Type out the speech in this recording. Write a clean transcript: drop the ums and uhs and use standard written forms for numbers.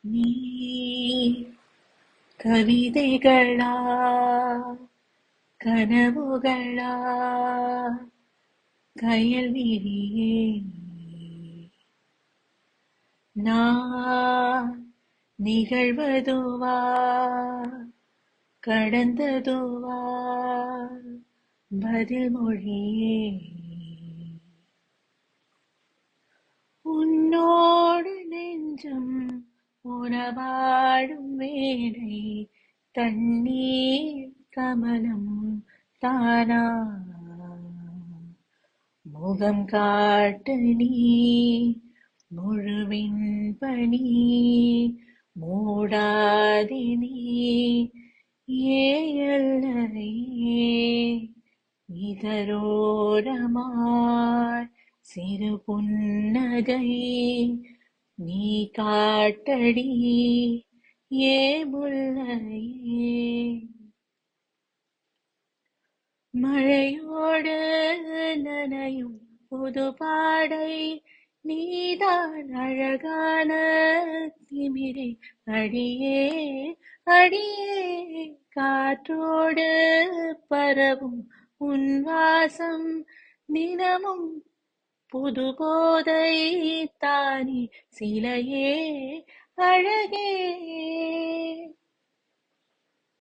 நீ கவிதைகளா கனவுகளா கயல்விழியே நான் நிகழ்வதுவா கடந்ததுவா பதில் மொழியே உன்னோடு நெஞ்சம் உறவாடும் வேளை தண்ணீர் கமலம் தானா முகம் காட்டு நீ முழுவின் பனி மூடாதி நீ ஏயல்லையே இதரோரமாய் சிறு புன்னகை நீ காட்டடி ஏ முல்லையே மழையோடு நனையும் புது பாடை நீதான் அழகான திமிரே அடியே அடியே காற்றோடு பரவும் உன் வாசம் தினமும் புது போதை தானே சிலையே அழகே